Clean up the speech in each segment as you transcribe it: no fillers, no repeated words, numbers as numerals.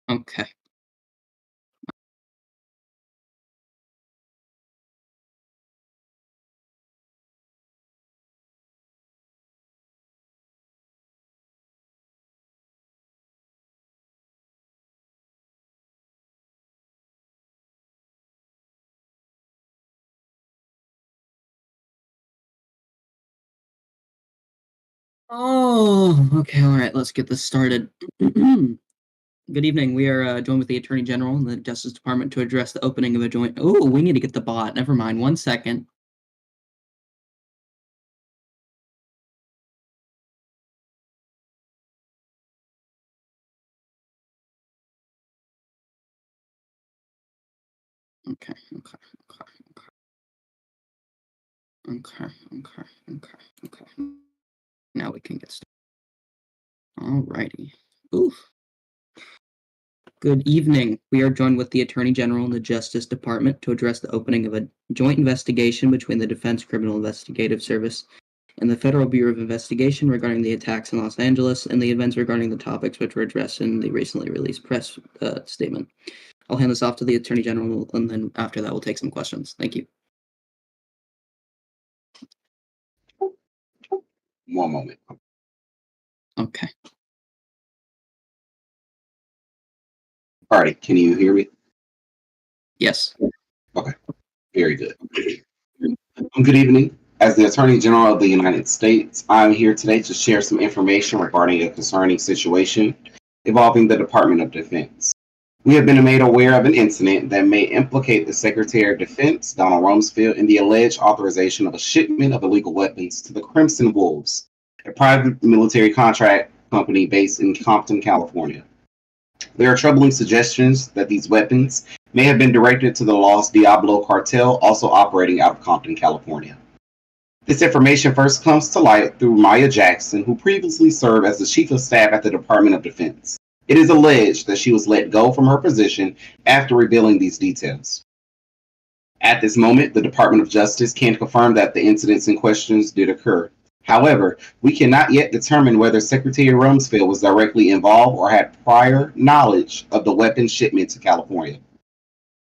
Okay. Oh, okay. All right. Let's get this started. Good evening. We are joined with the Attorney General and the Justice Department to address the opening of a joint. Oh, we need to get the bot. Never mind. 1 second. Okay. Okay. Okay. Okay. Okay. Okay. Now we can get started. Alrighty. Oof. Good evening. We are joined with the Attorney General and the Justice Department to address the opening of a joint investigation between the Defense Criminal Investigative Service and the Federal Bureau of Investigation regarding the attacks in Los Angeles and the events regarding the topics which were addressed in the recently released press statement. I'll hand this off to the Attorney General, and then after that, we'll take some questions. Thank you. One moment. Okay. All right, can you hear me? Yes. Okay, very good. Good evening. As the Attorney General of the United States, I'm here today to share some information regarding a concerning situation involving the Department of Defense. We have been made aware of an incident that may implicate the Secretary of Defense, Donald Rumsfeld, in the alleged authorization of a shipment of illegal weapons to the Crimson Wolves, a private military contract company based in Compton, California. There are troubling suggestions that these weapons may have been directed to the Los Diablo cartel, also operating out of Compton, California. This information first comes to light through Maya Jackson, who previously served as the Chief of Staff at the Department of Defense. It is alleged that she was let go from her position after revealing these details. At this moment, the Department of Justice can't confirm that the incidents in question did occur. However, we cannot yet determine whether Secretary Rumsfeld was directly involved or had prior knowledge of the weapons shipment to California.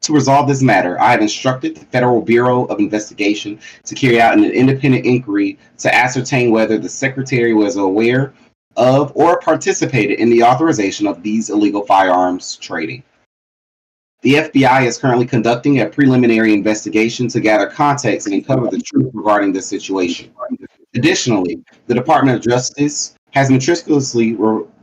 To resolve this matter, I have instructed the Federal Bureau of Investigation to carry out an independent inquiry to ascertain whether the Secretary was aware of or participated in the authorization of these illegal firearms trading. The FBI is currently conducting a preliminary investigation to gather context and uncover the truth regarding this situation. Additionally, the Department of Justice has meticulously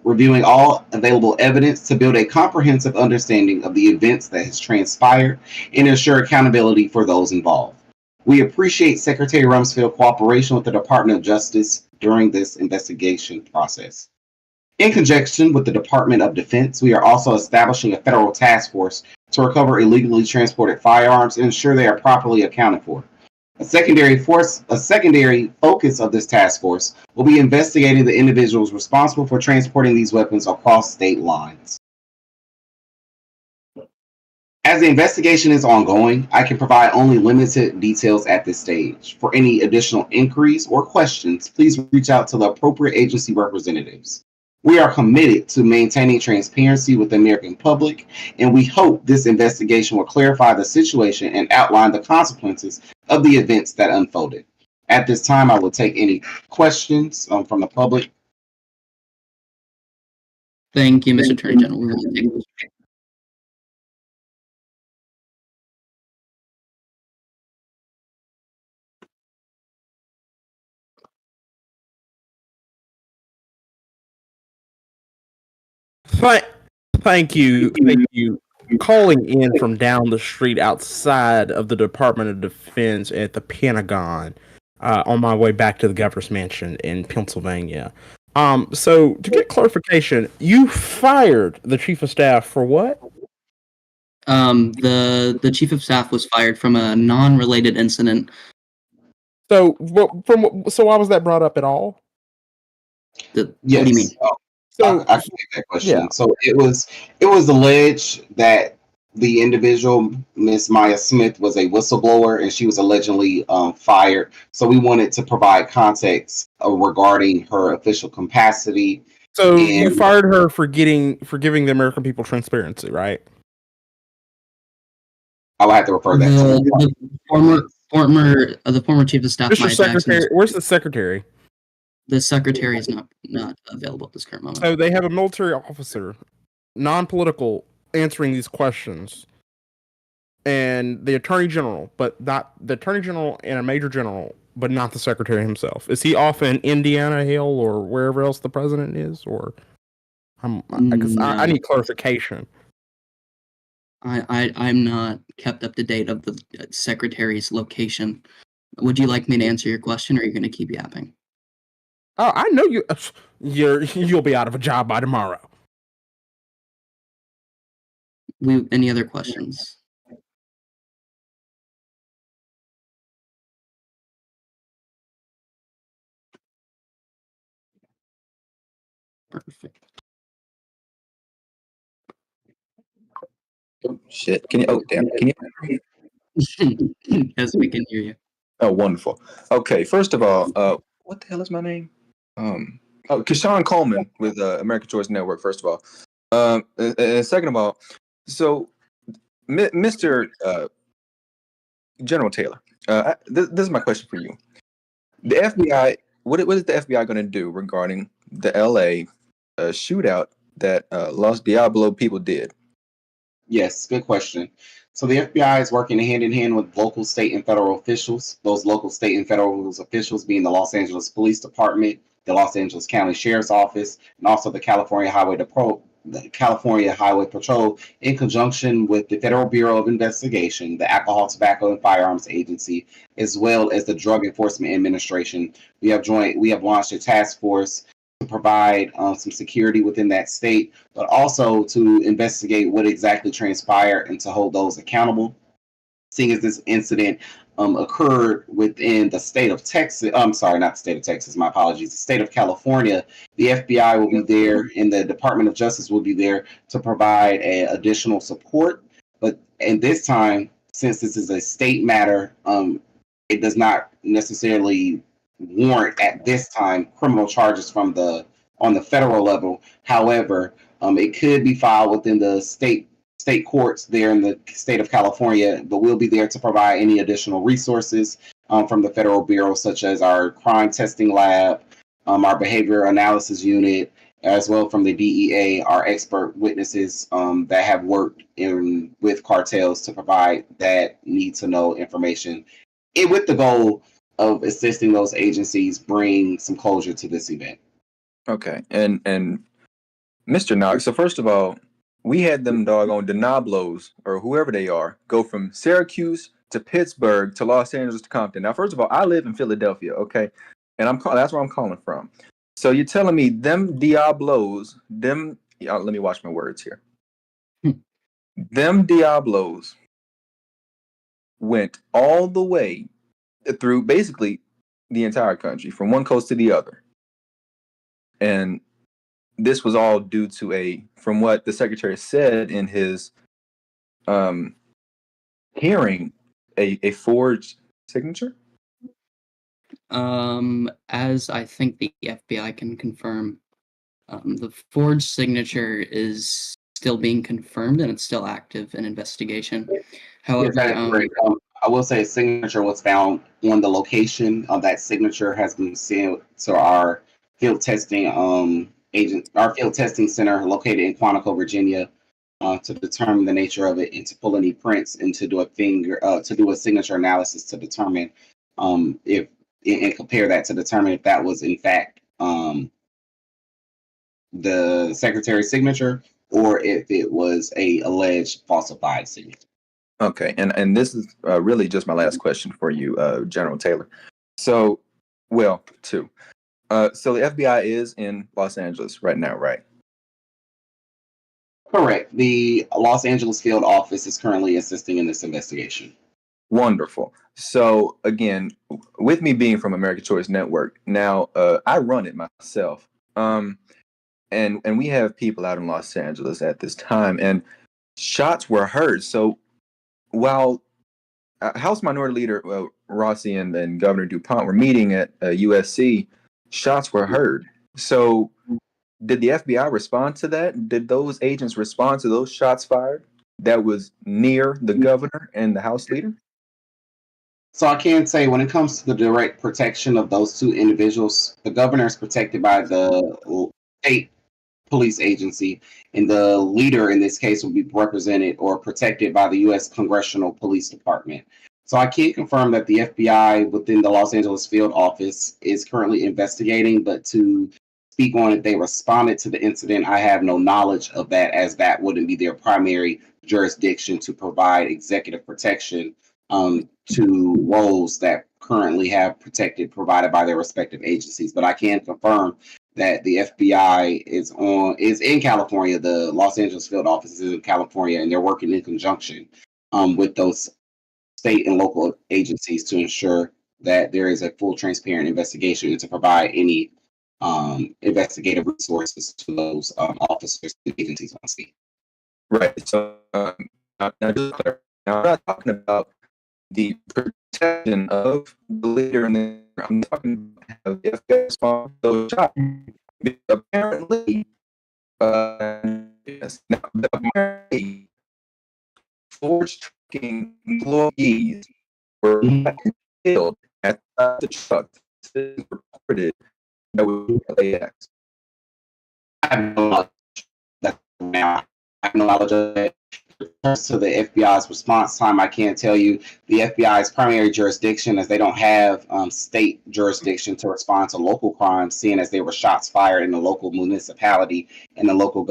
reviewing all available evidence to build a comprehensive understanding of the events that has transpired and ensure accountability for those involved. We appreciate Secretary Rumsfeld's cooperation with the Department of Justice during this investigation process. In conjunction with the Department of Defense, we are also establishing a federal task force to recover illegally transported firearms and ensure they are properly accounted for. A secondary focus of this task force will be investigating the individuals responsible for transporting these weapons across state lines. As the investigation is ongoing, I can provide only limited details at this stage. For any additional inquiries or questions, please reach out to the appropriate agency representatives. We are committed to maintaining transparency with the American public, and we hope this investigation will clarify the situation and outline the consequences of the events that unfolded. At this time, I will take any questions from the public. Thank you, Mr. Attorney General. We're going to take this. Thank you. Calling in from down the street outside of the Department of Defense at the Pentagon, on my way back to the governor's mansion in Pennsylvania. So to get clarification, you fired the chief of staff for what? The chief of staff was fired from a non-related incident. So why was that brought up at all? What do you mean? So I can take that question. yeah. So it was alleged that the individual, Miss Maya Smith, was a whistleblower and she was allegedly fired. So we wanted to provide context regarding her official capacity. So you And fired her for giving the American people transparency, right? I will have to refer that to The former chief of staff Mr. Maya Jackson. Secretary, where's the secretary? The secretary is not available at this current moment. So they have a military officer, non-political, answering these questions, and the attorney general, but not the attorney general and a major general, but not the secretary himself. Is he off in Indiana Hill or wherever else the president is, or? Because I need clarification. I'm not kept up to date of the secretary's location. Would you like me to answer your question, or are you going to keep yapping? Oh, I know you'll be out of a job by tomorrow. Any other questions? Perfect. Oh, shit. Can you? Oh, damn. Can you? Yes, we can hear you. Oh, wonderful. Okay. First of all, what the hell is my name? Keshawn Coleman with American Choice Network. First of all, and second of all, so Mr. General Taylor, this is my question for you. The FBI. What is the FBI going to do regarding the LA shootout that Los Diablo people did? yes, good question. So the FBI is working hand in hand with local, state, and federal officials. Those local, state, and federal officials being the Los Angeles Police Department, the Los Angeles County Sheriff's Office, and also the California Highway Patrol, in conjunction with the Federal Bureau of Investigation, the Alcohol, Tobacco, and Firearms Agency, as well as the Drug Enforcement Administration. We have launched a task force to provide some security within that state, but also to investigate what exactly transpired and to hold those accountable. Seeing as this incident occurred within the state of Texas, I'm sorry, not the state of Texas, my apologies, the state of California, the FBI will be there and the Department of Justice will be there to provide additional support. But in this time, since this is a state matter, it does not necessarily warrant at this time criminal charges on the federal level. However, it could be filed within the state courts there in the state of California, but we'll be there to provide any additional resources from the Federal Bureau, such as our crime testing lab, our behavior analysis unit, as well from the DEA, our expert witnesses that have worked with cartels to provide that need to know information, with the goal of assisting those agencies bring some closure to this event. Okay, and Mr. Knox. So first of all, we had them doggone Diablos or whoever they are go from Syracuse to Pittsburgh to Los Angeles to Compton. Now, first of all, I live in Philadelphia, okay, and that's where I'm calling from. So you're telling me them Diablos, let me watch my words here. Them Diablos went all the way through basically the entire country, from one coast to the other. And this was all due to from what the secretary said in his hearing, a forged signature? As I think the FBI can confirm, the forged signature is still being confirmed and it's still active in investigation. However, I will say a signature was found on the location of that signature has been sent to our field testing our field testing center located in Quantico, Virginia, to determine the nature of it and to pull any prints and to do a signature analysis to determine if and compare that to determine if that was in fact the secretary's signature or if it was a alleged falsified signature. Okay, and this is really just my last question for you, General Taylor. So, two. So the FBI is in Los Angeles right now, right? Correct. The Los Angeles field office is currently assisting in this investigation. Wonderful. So again, with me being from American Choice Network, now I run it myself. and we have people out in Los Angeles at this time, and shots were heard. So while House Minority Leader Rossi and Governor DuPont were meeting at USC, shots were heard. So did the FBI respond to that? Did those agents respond to those shots fired that was near the governor and the House leader? So I can say when it comes to the direct protection of those two individuals, the governor is protected by the state police agency, and the leader in this case will be represented or protected by the U.S. Congressional Police Department. So I can't confirm that the FBI within the Los Angeles field office is currently investigating, but to speak on if they responded to the incident, I have no knowledge of that, as that wouldn't be their primary jurisdiction to provide executive protection to roles that currently have provided by their respective agencies. But I can confirm that the FBI is in California. The Los Angeles field office is in California, and they're working in conjunction with those state and local agencies to ensure that there is a full, transparent investigation and to provide any investigative resources to those officers and agencies on scene. Right. So now I'm not talking about the protection of the leader, and I'm talking about the FBI response to those shots. Apparently, yes, now, apparently, Ford's trucking employees were killed at the truck. This is reported that was LAX. I have no knowledge that now. I have no knowledge of that. To the FBI's response time, I can't tell you the FBI's primary jurisdiction, as they don't have state jurisdiction to respond to local crimes, seeing as there were shots fired in the local municipality, in the local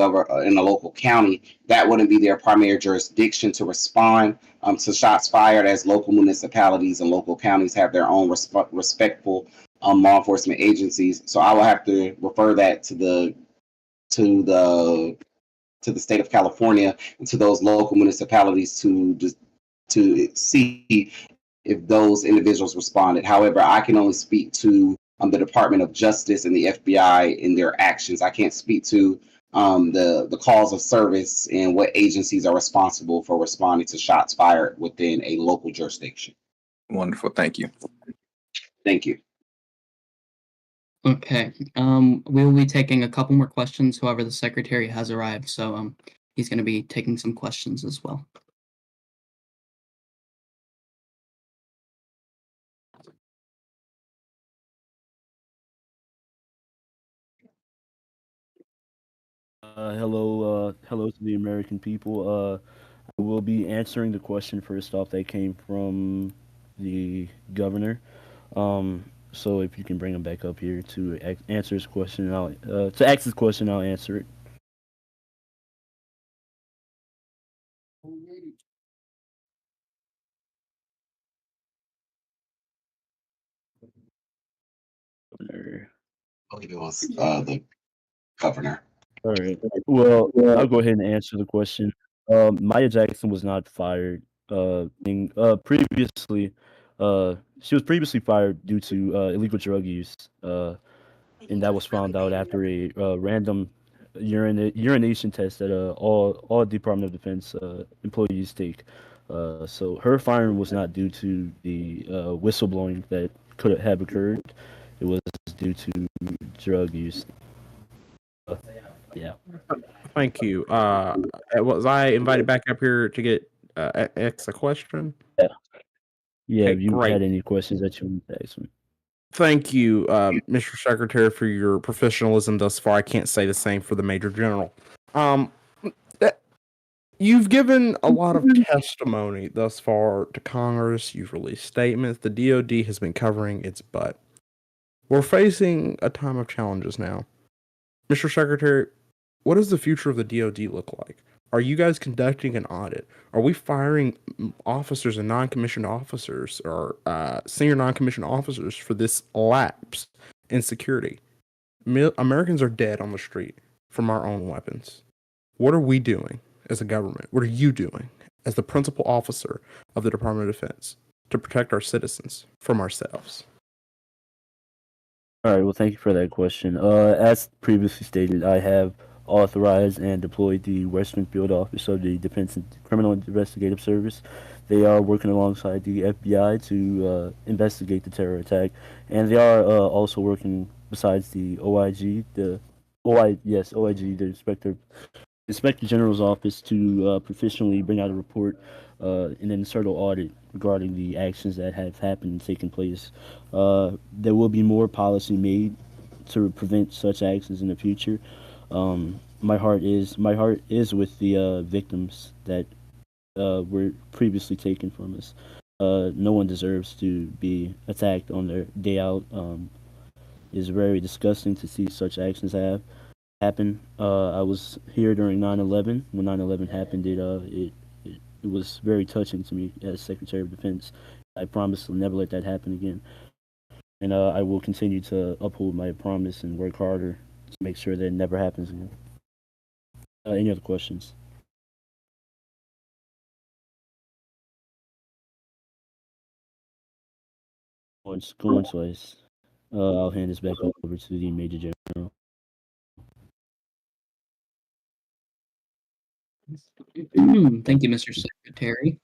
in the local county. That wouldn't be their primary jurisdiction to respond to shots fired, as local municipalities and local counties have their own respectful law enforcement agencies. So I will have to refer that to the state of California and to those local municipalities to see if those individuals responded. However, I can only speak to the Department of Justice and the FBI in their actions. I can't speak to the calls of service and what agencies are responsible for responding to shots fired within a local jurisdiction. Wonderful. Thank you. Thank you. Okay. We will be taking a couple more questions. However, the secretary has arrived, so he's going to be taking some questions as well. Hello to the American people. I will be answering the question first off that came from the governor. So if you can bring him back up here to answer his question, to ask his question, I'll answer it. Governor. I believe it was the governor. All right. Well, I'll go ahead and answer the question. Maya Jackson was not fired. Previously, she was previously fired due to illegal drug use. And that was found out after a random urination test that all Department of Defense employees take. So her firing was not due to the whistleblowing that could have occurred. It was due to drug use. Yeah. Thank you. Was I invited back up here to get ask a question? Yeah. Okay, If you great. had any questions that you wanted to ask me. Thank you, Mr. Secretary, for your professionalism thus far. I can't say the same for the Major General. You've given a lot of testimony thus far to Congress. You've released statements. The DOD has been covering its butt. We're facing a time of challenges now. Mr. Secretary, what does the future of the DOD look like? Are you guys conducting an audit? Are we firing officers and non-commissioned officers or senior non-commissioned officers for this lapse in security? Americans are dead on the street from our own weapons. What are we doing as a government? What are you doing as the principal officer of the Department of Defense to protect our citizens from ourselves? All right. Well, thank you for that question. As previously stated, I have authorized and deployed the Western Field Office of the Defense and Criminal Investigative Service. They are working alongside the FBI to investigate the terror attack, and they are also working besides the OIG, OIG, the Inspector General's office to professionally bring out a report and an internal audit regarding the actions that have happened and taken place. There will be more policy made to prevent such actions in the future. My heart is with the victims that were previously taken from us. No one deserves to be attacked on their day out. It's very disgusting to see such actions happen. I was here during 9/11. When 9/11 happened, it was very touching to me as Secretary of Defense. I promise to never let that happen again, and I will continue to uphold my promise and work harder to make sure that it never happens again. Any other questions? Going twice. I'll hand this back over to the Major General. Thank you, Mr. Secretary.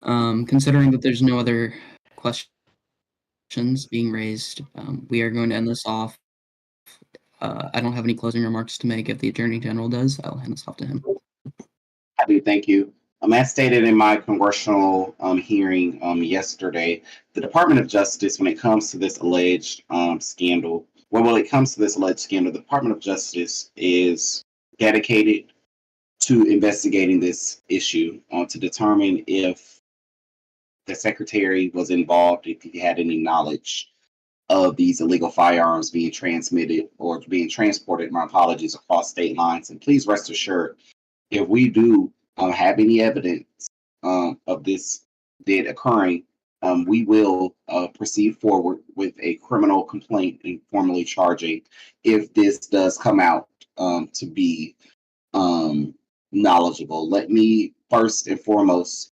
Considering that there's no other questions being raised, we are going to end this off. I don't have any closing remarks to make. If the Attorney General does, I'll hand this off to him. I do. Thank you. As stated in my congressional hearing yesterday, the Department of Justice, when it comes to this alleged scandal, when it comes to this alleged scandal, the Department of Justice is dedicated to investigating this issue to determine if the secretary was involved, if he had any knowledge of these illegal firearms being transmitted or being transported, my apologies, across state lines. And please rest assured, if we do have any evidence of this did occurring, we will proceed forward with a criminal complaint and formally charging if this does come out to be knowledgeable. Let me first and foremost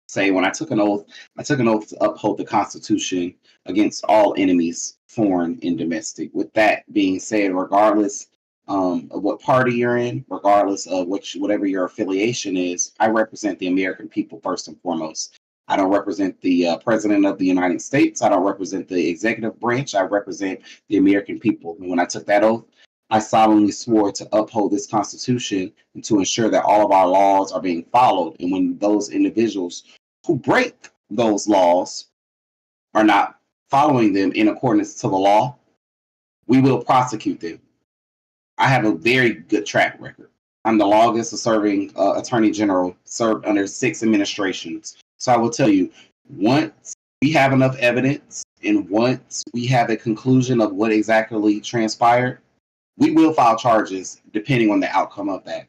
say when I took an oath to uphold the Constitution against all enemies, foreign and domestic. With that being said, regardless of what party you're in, regardless of whatever your affiliation is, I represent the American people first and foremost. I don't represent the President of the United States. I don't represent the executive branch. I represent the American people. And when I took that oath, I solemnly swore to uphold this Constitution and to ensure that all of our laws are being followed. And when those individuals who break those laws are not following them in accordance to the law, we will prosecute them. I have a very good track record. I'm the longest serving Attorney General, served under 6 administrations. So I will tell you, once we have enough evidence and once we have a conclusion of what exactly transpired, we will file charges depending on the outcome of that.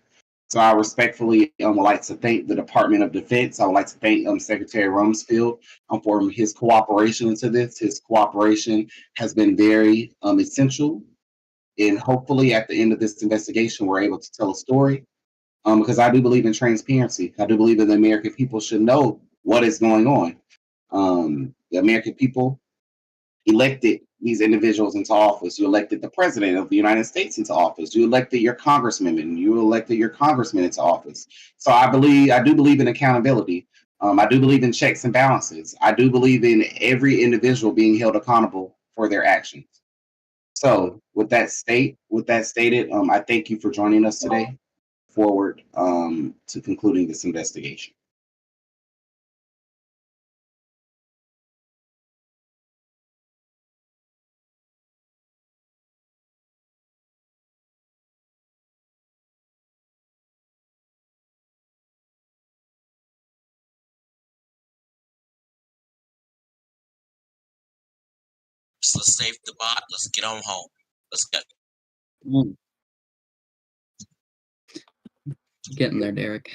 So I respectfully would like to thank the Department of Defense. I would like to thank Secretary Rumsfeld for his cooperation into this. His cooperation has been very essential. And hopefully at the end of this investigation, we're able to tell a story because I do believe in transparency. I do believe that the American people should know what is going on. The American people elected these individuals into office. You elected the president of the United States into office. You elected your congressmen. You elected your congressmen into office. So I do believe in accountability. I do believe in checks and balances. I do believe in every individual being held accountable for their actions. So with that stated, I thank you for joining us today. Forward to concluding this investigation. Let's save the bot. Let's get on home. Let's go. Getting there, Derek.